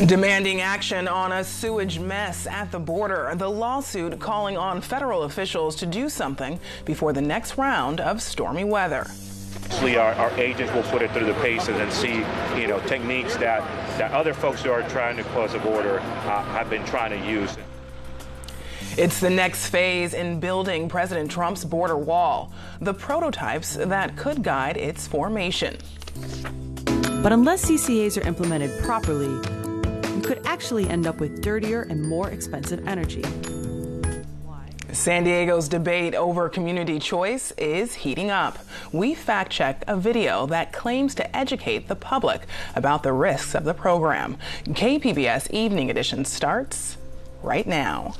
Demanding action on a sewage mess at the border. The lawsuit calling on federal officials to do something before the next round of stormy weather. Our agents will put it through the paces and see, techniques that other folks who are trying to close the border have been trying to use. It's the next phase in building President Trump's border wall, the prototypes that could guide its formation. But unless CCAs are implemented properly, you could actually end up with dirtier and more expensive energy. San Diego's debate over community choice is heating up. We fact-checked a video that claims to educate the public about the risks of the program. KPBS Evening Edition starts right now.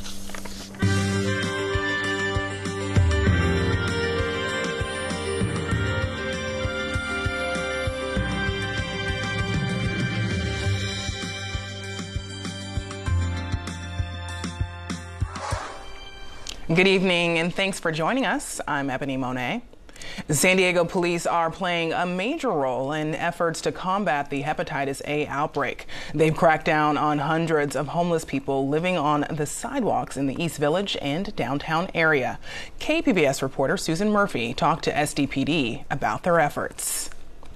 Good evening and thanks for joining us. I'm Ebony Monet. San Diego police are playing a major role in efforts to combat the hepatitis A outbreak. They've cracked down on hundreds of homeless people living on the sidewalks in the East Village and downtown area. KPBS reporter Susan Murphy talked to SDPD about their efforts.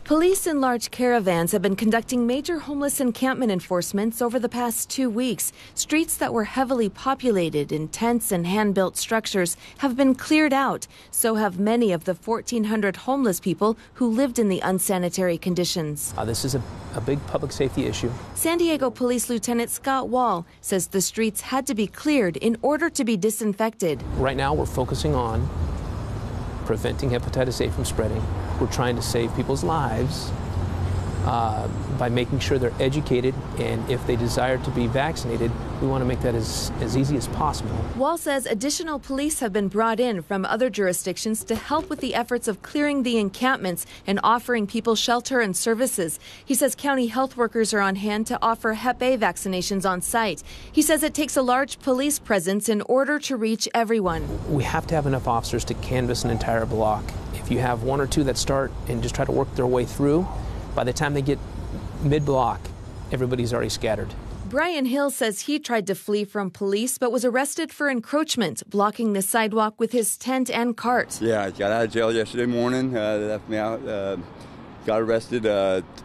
Police in large caravans have been conducting major homeless encampment enforcements over the past 2 weeks. Streets that were heavily populated in tents and hand-built structures have been cleared out. So have many of the 1,400 homeless people who lived in the unsanitary conditions. This is a big public safety issue. San Diego Police Lieutenant Scott Wall says the streets had to be cleared in order to be disinfected. Right now we're focusing on preventing hepatitis A from spreading. We're trying to save people's lives by making sure they're educated, and if they desire to be vaccinated, we want to make that as easy as possible. Wall says additional police have been brought in from other jurisdictions to help with the efforts of clearing the encampments and offering people shelter and services. He says county health workers are on hand to offer Hep A vaccinations on site. He says it takes a large police presence in order to reach everyone. We have to have enough officers to canvass an entire block. If you have one or two that start and just try to work their way through, by the time they get mid-block, everybody's already scattered. Brian Hill says he tried to flee from police but was arrested for encroachment, blocking the sidewalk with his tent and cart. Yeah, I got out of jail yesterday morning. They left me out. Got arrested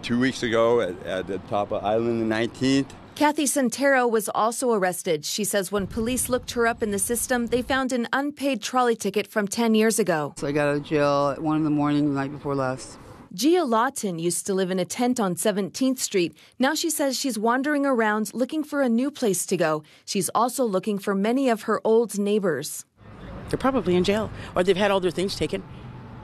2 weeks ago at the top of Island the 19th. Kathy Santero was also arrested. She says when police looked her up in the system, they found an unpaid trolley ticket from 10 years ago. So I got out of jail at 1 in the morning the night before last. Gia Lawton used to live in a tent on 17th Street. Now she says she's wandering around looking for a new place to go. She's also looking for many of her old neighbors. They're probably in jail, or they've had all their things taken.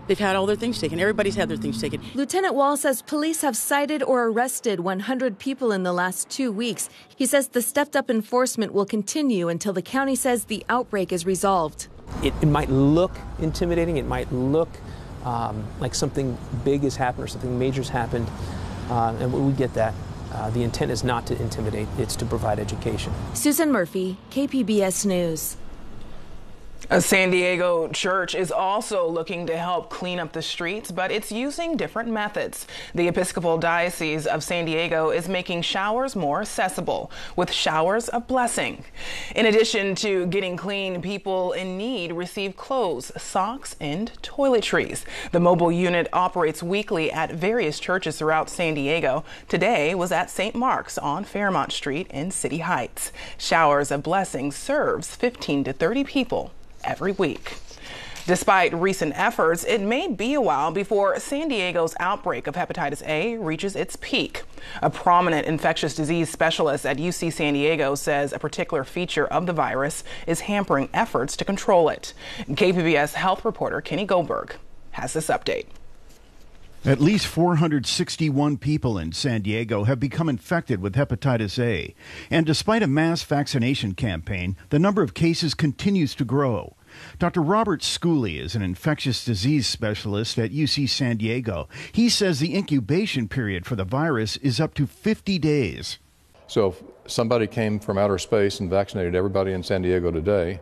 Everybody's had their things taken. Lieutenant Wall says police have cited or arrested 100 people in the last 2 weeks. He says the stepped-up enforcement will continue until the county says the outbreak is resolved. It might look intimidating. It might look like something big has happened or something major has happened, and we get that. The intent is not to intimidate, it's to provide education. Susan Murphy, KPBS News. A San Diego church is also looking to help clean up the streets, but it's using different methods. The Episcopal Diocese of San Diego is making showers more accessible with showers of blessing. In addition to getting clean, people in need receive clothes, socks, and toiletries. The mobile unit operates weekly at various churches throughout San Diego. Today was at St. Mark's on Fairmont Street in City Heights. Showers of Blessing serves 15 to 30 people every week. Despite recent efforts, it may be a while before San Diego's outbreak of hepatitis A reaches its peak. A prominent infectious disease specialist at UC San Diego says a particular feature of the virus is hampering efforts to control it. KPBS health reporter Kenny Goldberg has this update. At least 461 people in San Diego have become infected with hepatitis A. And despite a mass vaccination campaign, the number of cases continues to grow. Dr. Robert Schooley is an infectious disease specialist at UC San Diego. He says the incubation period for the virus is up to 50 days. So if somebody came from outer space and vaccinated everybody in San Diego today,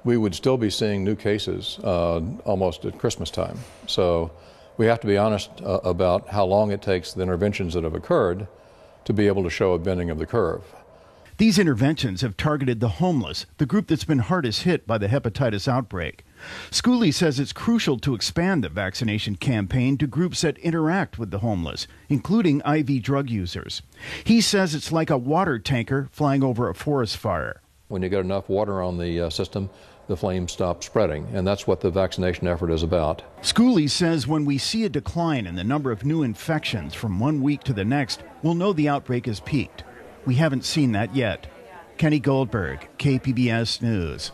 we would still be seeing new cases almost at Christmas time. So we have to be honest about how long it takes the interventions that have occurred to be able to show a bending of the curve. These interventions have targeted the homeless, the group that's been hardest hit by the hepatitis outbreak. Schooley says it's crucial to expand the vaccination campaign to groups that interact with the homeless, including IV drug users. He says it's like a water tanker flying over a forest fire. When you get enough water on the system, the flames stop spreading, and that's what the vaccination effort is about. Schooley says when we see a decline in the number of new infections from one week to the next, we'll know the outbreak has peaked. We haven't seen that yet. Kenny Goldberg, KPBS News.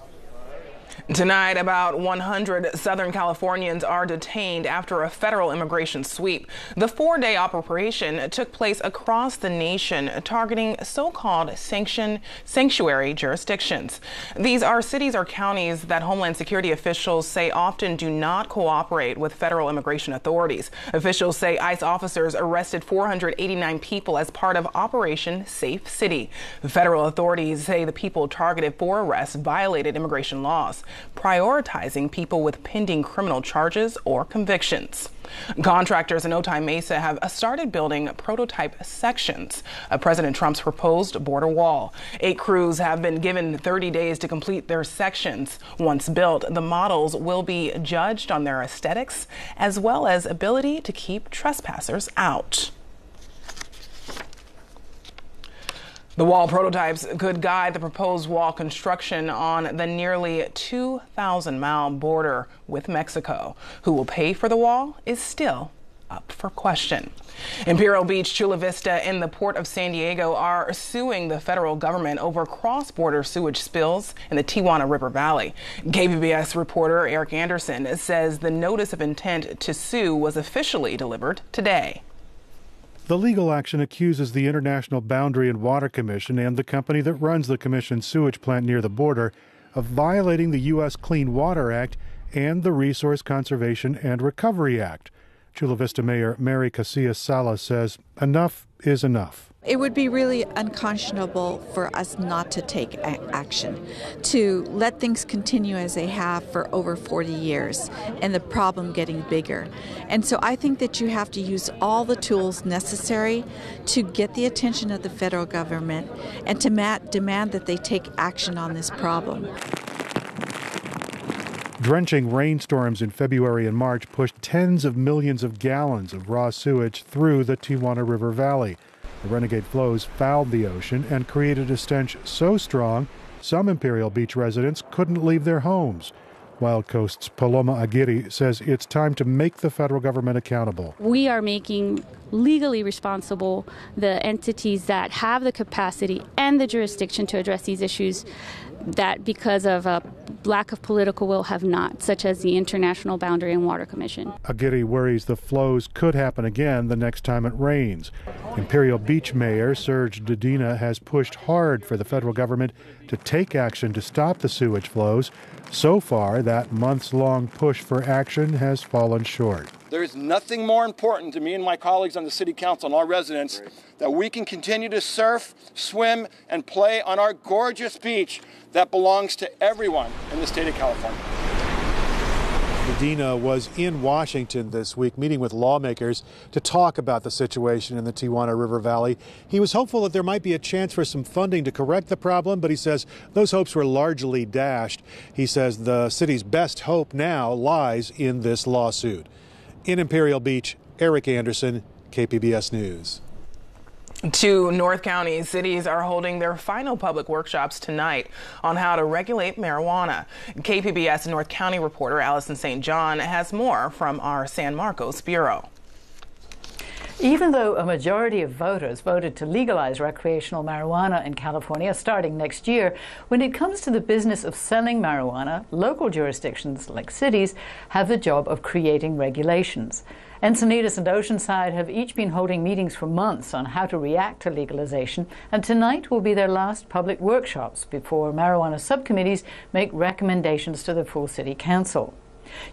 Tonight, about 100 Southern Californians are detained after a federal immigration sweep. The 4-day operation took place across the nation, targeting so-called sanctuary jurisdictions. These are cities or counties that Homeland Security officials say often do not cooperate with federal immigration authorities. Officials say ICE officers arrested 489 people as part of Operation Safe City. Federal authorities say the people targeted for arrests violated immigration laws, prioritizing people with pending criminal charges or convictions. Contractors in Otay Mesa have started building prototype sections of President Trump's proposed border wall. 8 crews have been given 30 days to complete their sections. Once built, the models will be judged on their aesthetics as well as ability to keep trespassers out. The wall prototypes could guide the proposed wall construction on the nearly 2,000-mile border with Mexico. Who will pay for the wall is still up for question. Imperial Beach, Chula Vista, and the Port of San Diego are suing the federal government over cross-border sewage spills in the Tijuana River Valley. KPBS reporter Eric Anderson says the notice of intent to sue was officially delivered today. The legal action accuses the International Boundary and Water Commission and the company that runs the commission's sewage plant near the border of violating the U.S. Clean Water Act and the Resource Conservation and Recovery Act. Chula Vista Mayor Mary Casillas Salas says enough is enough. It would be really unconscionable for us not to take action, to let things continue as they have for over 40 years and the problem getting bigger. And so I think that you have to use all the tools necessary to get the attention of the federal government and to demand that they take action on this problem. Drenching rainstorms in February and March pushed tens of millions of gallons of raw sewage through the Tijuana River Valley. The renegade flows fouled the ocean and created a stench so strong some Imperial Beach residents couldn't leave their homes. Wild Coast's Paloma Aguirre says it's time to make the federal government accountable. We are making legally responsible the entities that have the capacity and the jurisdiction to address these issues that because of a lack of political will have not, such as the International Boundary and Water Commission. Aguirre worries the flows could happen again the next time it rains. Imperial Beach Mayor Serge Dedina has pushed hard for the federal government to take action to stop the sewage flows. So far, that months-long push for action has fallen short. There is nothing more important to me and my colleagues on the City Council and our residents that we can continue to surf, swim, and play on our gorgeous beach that belongs to everyone in the state of California. Medina was in Washington this week meeting with lawmakers to talk about the situation in the Tijuana River Valley. He was hopeful that there might be a chance for some funding to correct the problem, but he says those hopes were largely dashed. He says the city's best hope now lies in this lawsuit. In Imperial Beach, Eric Anderson, KPBS News. 2 North County cities are holding their final public workshops tonight on how to regulate marijuana. KPBS North County reporter Allison St. John has more from our San Marcos bureau. Even though a majority of voters voted to legalize recreational marijuana in California starting next year, when it comes to the business of selling marijuana, local jurisdictions like cities have the job of creating regulations. Encinitas and Oceanside have each been holding meetings for months on how to react to legalization, and tonight will be their last public workshops before marijuana subcommittees make recommendations to the full city council.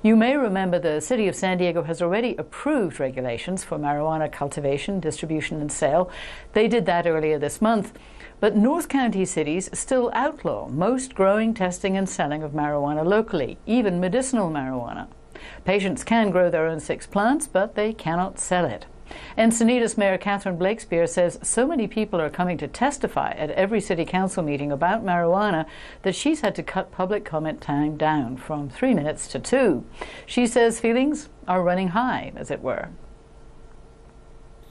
You may remember the city of San Diego has already approved regulations for marijuana cultivation, distribution, and sale. They did that earlier this month. But North County cities still outlaw most growing, testing, and selling of marijuana locally, even medicinal marijuana. Patients can grow their own 6 plants, but they cannot sell it. Encinitas Mayor Catherine Blakespear says so many people are coming to testify at every city council meeting about marijuana that she's had to cut public comment time down from 3 minutes to 2. She says feelings are running high, as it were.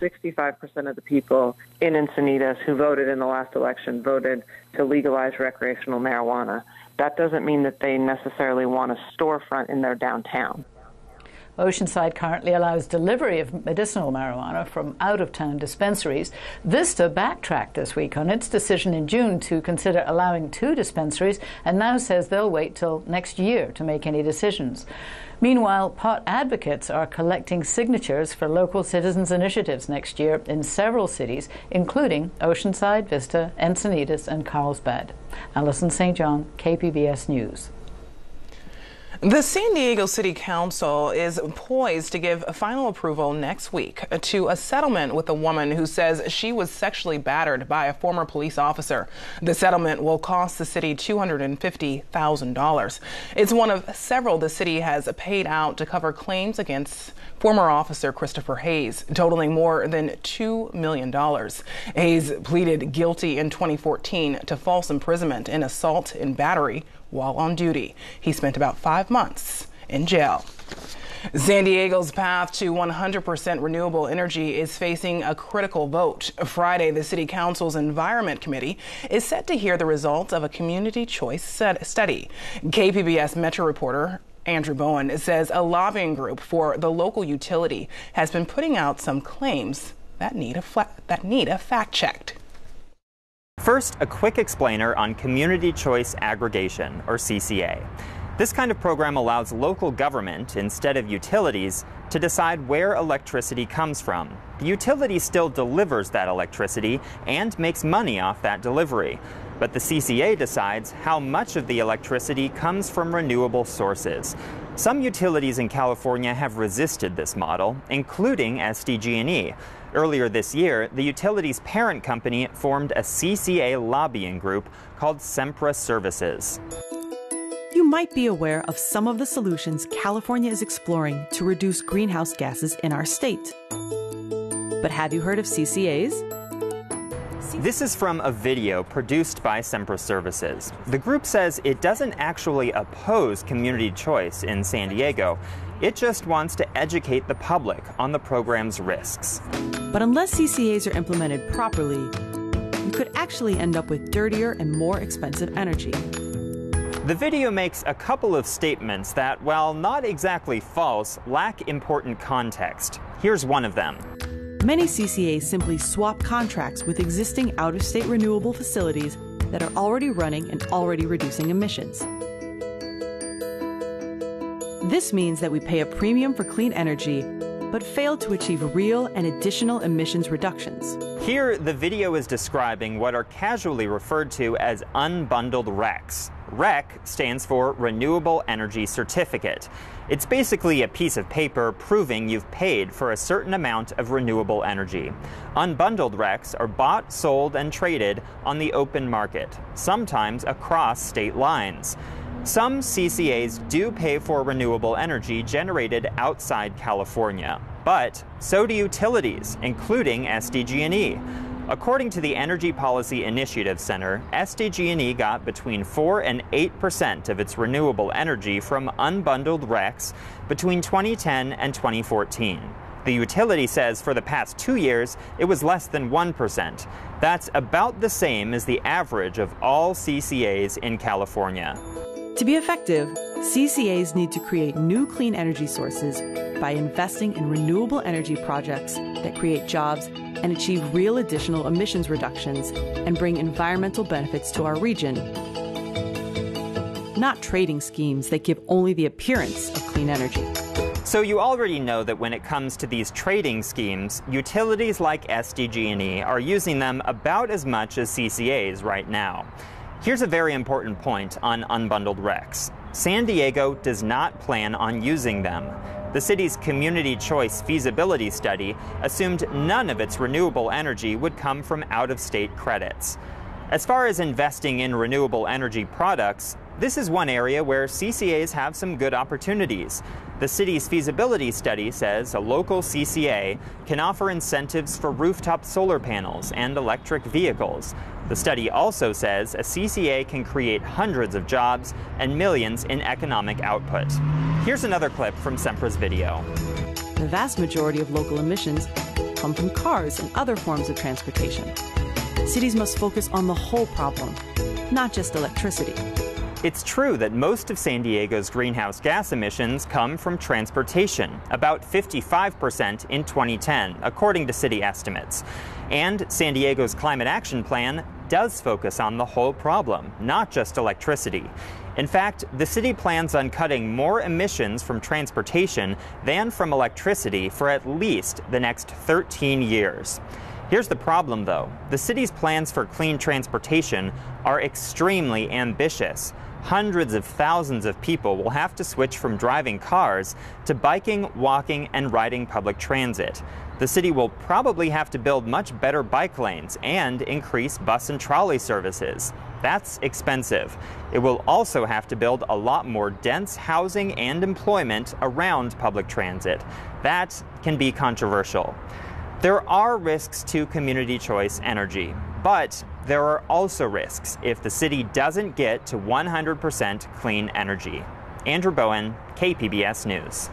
65% of the people in Encinitas who voted in the last election voted to legalize recreational marijuana. That doesn't mean that they necessarily want a storefront in their downtown. Oceanside currently allows delivery of medicinal marijuana from out-of-town dispensaries. Vista backtracked this week on its decision in June to consider allowing 2 dispensaries and now says they'll wait till next year to make any decisions. Meanwhile, pot advocates are collecting signatures for local citizens' initiatives next year in several cities, including Oceanside, Vista, Encinitas, and Carlsbad. Alison St. John, KPBS News. The San Diego City Council is poised to give final approval next week to a settlement with a woman who says she was sexually battered by a former police officer. The settlement will cost the city $250,000. It's one of several the city has paid out to cover claims against former officer Christopher Hayes, totaling more than $2 million. Hayes pleaded guilty in 2014 to false imprisonment and assault and battery while on duty. He spent about 5 months in jail. San Diego's path to 100% renewable energy is facing a critical vote. Friday, the City Council's Environment Committee is set to hear the results of a community choice study. KPBS Metro reporter Andrew Bowen says a lobbying group for the local utility has been putting out some claims that need a fact checked. First, a quick explainer on community choice aggregation, or CCA. This kind of program allows local government, instead of utilities, to decide where electricity comes from. The utility still delivers that electricity and makes money off that delivery. But the CCA decides how much of the electricity comes from renewable sources. Some utilities in California have resisted this model, including SDG&E. Earlier this year, the utility's parent company formed a CCA lobbying group called Sempra Services. You might be aware of some of the solutions California is exploring to reduce greenhouse gases in our state. But have you heard of CCAs? This is from a video produced by Sempra Services. The group says it doesn't actually oppose community choice in San Diego. It just wants to educate the public on the program's risks. But unless CCAs are implemented properly, you could actually end up with dirtier and more expensive energy. The video makes a couple of statements that, while not exactly false, lack important context. Here's one of them. Many CCAs simply swap contracts with existing out-of-state renewable facilities that are already running and already reducing emissions. This means that we pay a premium for clean energy, but fail to achieve real and additional emissions reductions. Here, the video is describing what are casually referred to as unbundled RECs. REC stands for Renewable Energy Certificate. It's basically a piece of paper proving you've paid for a certain amount of renewable energy. Unbundled RECs are bought, sold, and traded on the open market, sometimes across state lines. Some CCAs do pay for renewable energy generated outside California, but so do utilities, including SDG&E. According to the Energy Policy Initiative Center, SDG&E got between 4 and 8% of its renewable energy from unbundled RECs between 2010 and 2014. The utility says for the past 2 years, it was less than 1%. That's about the same as the average of all CCAs in California. To be effective, CCAs need to create new clean energy sources by investing in renewable energy projects that create jobs and achieve real additional emissions reductions and bring environmental benefits to our region. Not trading schemes that give only the appearance of clean energy. So you already know that when it comes to these trading schemes, utilities like SDG&E are using them about as much as CCAs right now. Here's a very important point on unbundled RECs. San Diego does not plan on using them. The city's community choice feasibility study assumed none of its renewable energy would come from out-of-state credits. As far as investing in renewable energy products, this is one area where CCAs have some good opportunities. The city's feasibility study says a local CCA can offer incentives for rooftop solar panels and electric vehicles. The study also says a CCA can create hundreds of jobs and millions in economic output. Here's another clip from Sempra's video. The vast majority of local emissions come from cars and other forms of transportation. Cities must focus on the whole problem, not just electricity. It's true that most of San Diego's greenhouse gas emissions come from transportation, about 55% in 2010, according to city estimates. And San Diego's Climate Action Plan does focus on the whole problem, not just electricity. In fact, the city plans on cutting more emissions from transportation than from electricity for at least the next 13 years. Here's the problem, though. The city's plans for clean transportation are extremely ambitious. Hundreds of thousands of people will have to switch from driving cars to biking, walking, and riding public transit. The city will probably have to build much better bike lanes and increase bus and trolley services. That's expensive. It will also have to build a lot more dense housing and employment around public transit. That can be controversial. There are risks to community choice energy, but there are also risks if the city doesn't get to 100% clean energy. Andrew Bowen, KPBS News.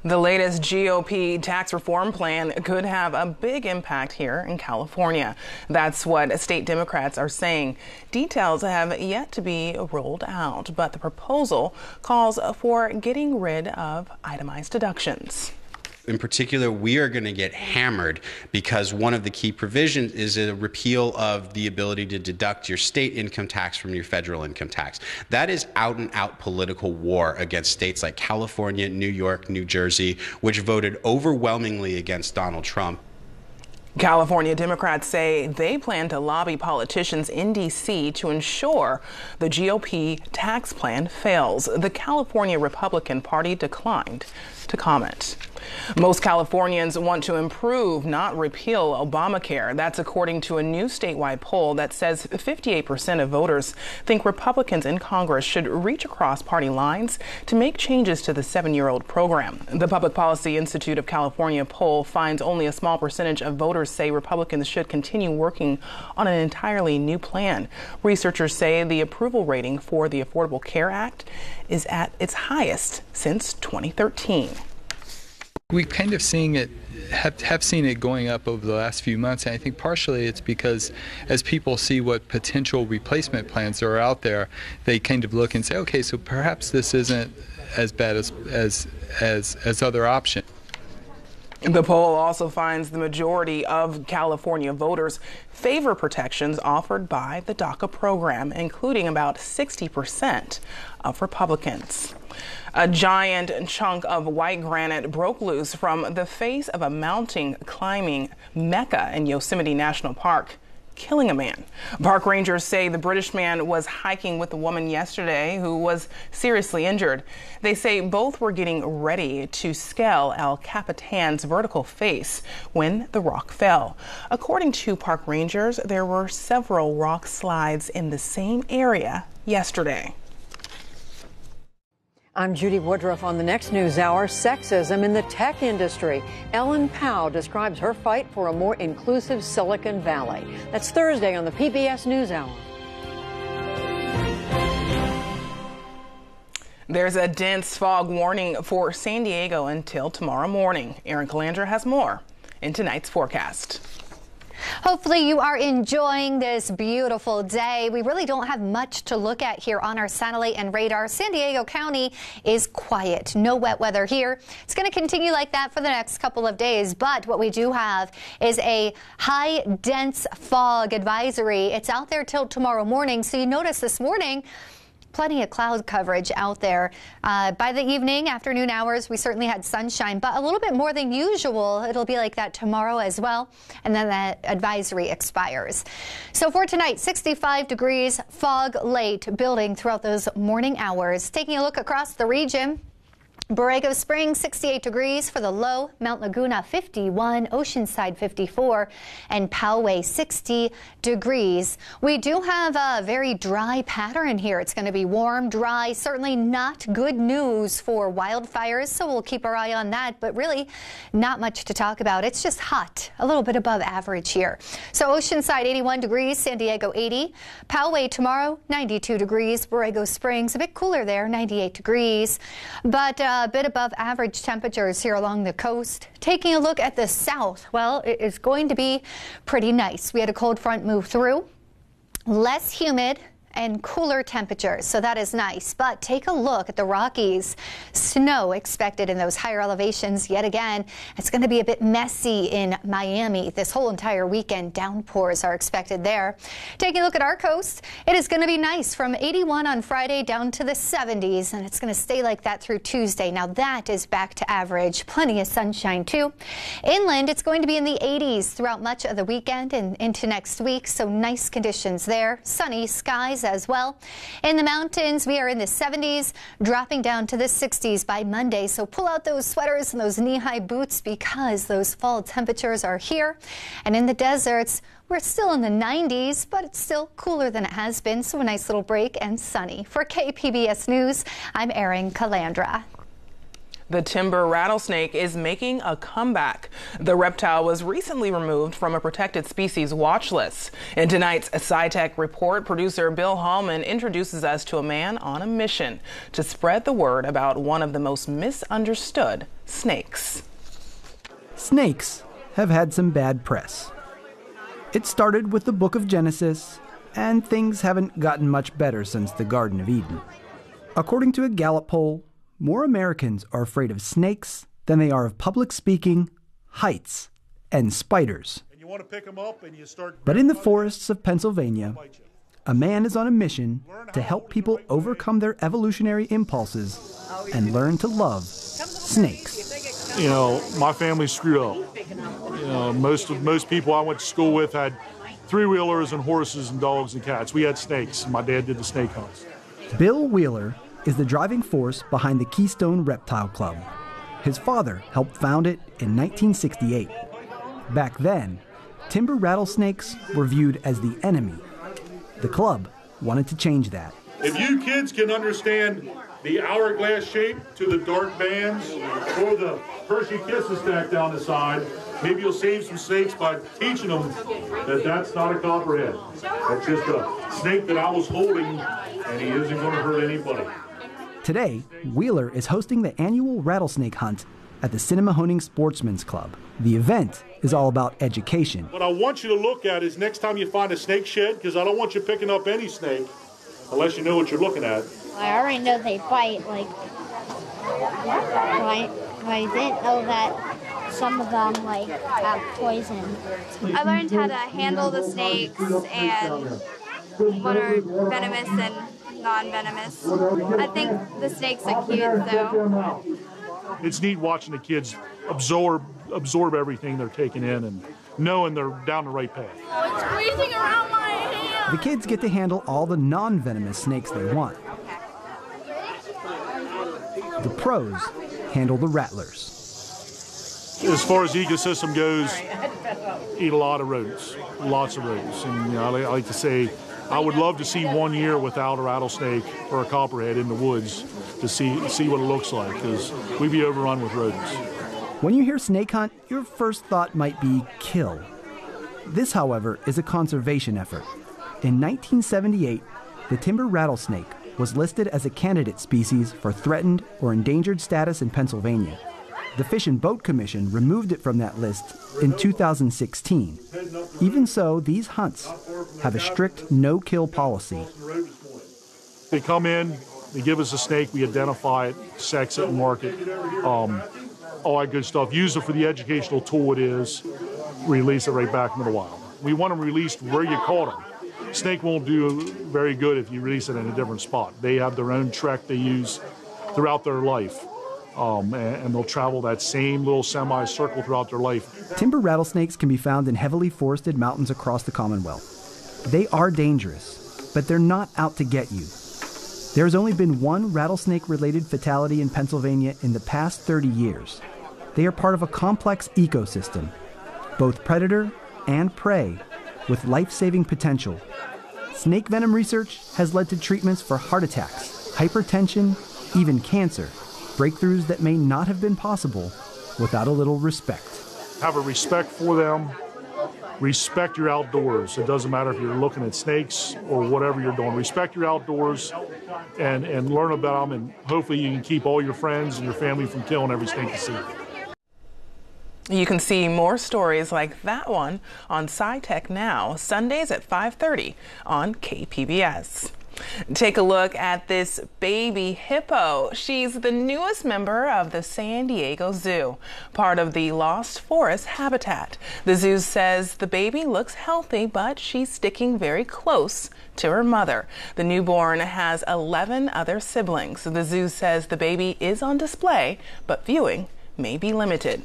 The latest GOP tax reform plan could have a big impact here in California. That's what state Democrats are saying. Details have yet to be rolled out, but the proposal calls for getting rid of itemized deductions. In particular, we are going to get hammered because one of the key provisions is a repeal of the ability to deduct your state income tax from your federal income tax. That is out and out political war against states like California, New York, New Jersey, which voted overwhelmingly against Donald Trump. California Democrats say they plan to lobby politicians in D.C. to ensure the GOP tax plan fails. The California Republican Party declined to comment. Most Californians want to improve, not repeal Obamacare. That's according to a new statewide poll that says 58% of voters think Republicans in Congress should reach across party lines to make changes to the 7-year-old program. The Public Policy Institute of California poll finds only a small percentage of voters say Republicans should continue working on an entirely new plan. Researchers say the approval rating for the Affordable Care Act is at its highest since 2013. We're kind of seeing it, have seen it going up over the last few months, and I think partially it's because as people see what potential replacement plans are out there, they kind of look and say, okay, so perhaps this isn't as bad as other options. The poll also finds the majority of California voters favor protections offered by the DACA program, including about 60% of Republicans. A giant chunk of white granite broke loose from the face of a mountain climbing mecca in Yosemite National Park, killing a man. Park rangers say the British man was hiking with a woman yesterday who was seriously injured. They say both were getting ready to scale El Capitan's vertical face when the rock fell. According to park rangers, there were several rock slides in the same area yesterday. I'm Judy Woodruff. On the next News Hour, sexism in the tech industry. Ellen Pao describes her fight for a more inclusive Silicon Valley. That's Thursday on the PBS News Hour. There's a dense fog warning for San Diego until tomorrow morning. Erin Calandra has more in tonight's forecast. Hopefully you are enjoying this beautiful day. We really don't have much to look at here on our satellite and radar. San Diego County is quiet. No wet weather here. It's going to continue like that for the next couple of days. But what we do have is a high dense fog advisory. It's out there till tomorrow morning. So you notice this morning, plenty of cloud coverage out there. By the evening, afternoon hours, we certainly had sunshine, but a little bit more than usual. It'll be like that tomorrow as well, and then that advisory expires. So for tonight, 65 degrees, fog late, building throughout those morning hours. Taking a look across the region, Borrego Springs, 68 degrees for the low. Mount Laguna, 51. Oceanside, 54. And Poway, 60 degrees. We do have a very dry pattern here. It's going to be warm, dry, certainly not good news for wildfires, so we'll keep our eye on that, but really not much to talk about. It's just hot, a little bit above average here. So Oceanside, 81 degrees, San Diego, 80. Poway tomorrow, 92 degrees. Borrego Springs, a bit cooler there, 98 degrees. But a bit above average temperatures here along the coast. Taking a look at the south, well, it is going to be pretty nice. We had a cold front move through, less humid and cooler temperatures, so that is nice. But take a look at the Rockies. Snow expected in those higher elevations yet again. It's going to be a bit messy in Miami this whole entire weekend. Downpours are expected there. Taking a look at our coast, it is going to be nice from 81 on Friday down to the 70s, and it's going to stay like that through Tuesday. Now that is back to average. Plenty of sunshine too. Inland, it's going to be in the 80s throughout much of the weekend and into next week, so nice conditions there. Sunny skies as well. In the mountains, we are in the 70s, dropping down to the 60s by Monday. So pull out those sweaters and those knee-high boots because those fall temperatures are here. And in the deserts, we're still in the 90s, but it's still cooler than it has been. So a nice little break and sunny. For KPBS News, I'm Erin Calandra. The timber rattlesnake is making a comeback. The reptile was recently removed from a protected species watch list. In tonight's SciTech report, producer Bill Hallman introduces us to a man on a mission to spread the word about one of the most misunderstood snakes. Snakes have had some bad press. It started with the Book of Genesis, and things haven't gotten much better since the Garden of Eden. According to a Gallup poll, more Americans are afraid of snakes than they are of public speaking, heights, and spiders. But in the forests of Pennsylvania, a man is on a mission to help people overcome their evolutionary impulses and learn to love snakes. You know, my family screwed up. You know, most people I went to school with had three-wheelers and horses and dogs and cats. We had snakes. My dad did the snake hunts. Bill Wheeler is the driving force behind the Keystone Reptile Club. His father helped found it in 1968. Back then, timber rattlesnakes were viewed as the enemy. The club wanted to change that. If you kids can understand the hourglass shape to the dark bands or the Hershey Kisses stack down the side, maybe you'll save some snakes by teaching them that that's not a copperhead. That's just a snake that I was holding, and he isn't going to hurt anybody. Today, Wheeler is hosting the annual rattlesnake hunt at the Cinnamahoning Sportsman's Club. The event is all about education. What I want you to look at is next time you find a snake shed, because I don't want you picking up any snake unless you know what you're looking at. I already know they bite, like, I didn't know that some of them, like, have poison. I learned how to handle the snakes and what are venomous and non-venomous. I think the snakes are cute, though. It's neat watching the kids absorb everything they're taking in and knowing they're down the right path. Oh, it's squeezing around my hand. The kids get to handle all the non-venomous snakes they want. The pros handle the rattlers. As far as the ecosystem goes, eat a lot of rodents, lots of rodents. And you know, I like to say, I would love to see 1 year without a rattlesnake or a copperhead in the woods to see what it looks like, because we'd be overrun with rodents. When you hear snake hunt, your first thought might be kill. This, however, is a conservation effort. In 1978, the timber rattlesnake was listed as a candidate species for threatened or endangered status in Pennsylvania. The Fish and Boat Commission removed it from that list in 2016. Even so, these hunts have a strict no-kill policy. They come in, they give us a snake, we identify it, sex it, and mark it, all that good stuff. Use it for the educational tool it is, release it right back into the wild. We want them released where you caught them. Snake won't do very good if you release it in a different spot. They have their own trek they use throughout their life. And they'll travel that same little semicircle throughout their life. Timber rattlesnakes can be found in heavily forested mountains across the Commonwealth. They are dangerous, but they're not out to get you. There's only been one rattlesnake-related fatality in Pennsylvania in the past 30 years. They are part of a complex ecosystem, both predator and prey, with life-saving potential. Snake venom research has led to treatments for heart attacks, hypertension, even cancer, breakthroughs that may not have been possible without a little respect. Have a respect for them. Respect your outdoors. It doesn't matter if you're looking at snakes or whatever you're doing. Respect your outdoors and learn about them, and hopefully you can keep all your friends and your family from killing every snake you see. You can see more stories like that one on SciTech Now, Sundays at 5:30 on KPBS. Take a look at this baby hippo. She's the newest member of the San Diego Zoo, part of the Lost Forest habitat. The zoo says the baby looks healthy, but she's sticking very close to her mother. The newborn has 11 other siblings. The zoo says the baby is on display, but viewing may be limited.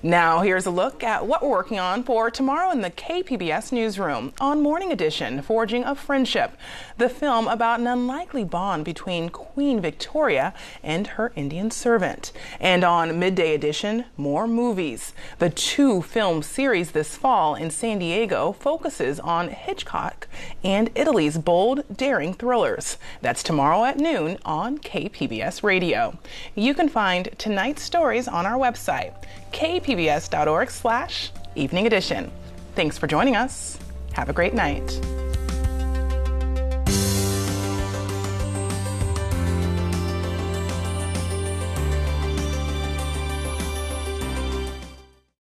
Now here's a look at what we're working on for tomorrow in the KPBS newsroom. On Morning Edition, Forging a Friendship, the film about an unlikely bond between Queen Victoria and her Indian servant. And on Midday Edition, more movies. The 2-film series this fall in San Diego focuses on Hitchcock and Italy's bold, daring thrillers. That's tomorrow at noon on KPBS Radio. You can find tonight's stories on our website, kpbs.org/evening edition. Thanks for joining us. Have a great night.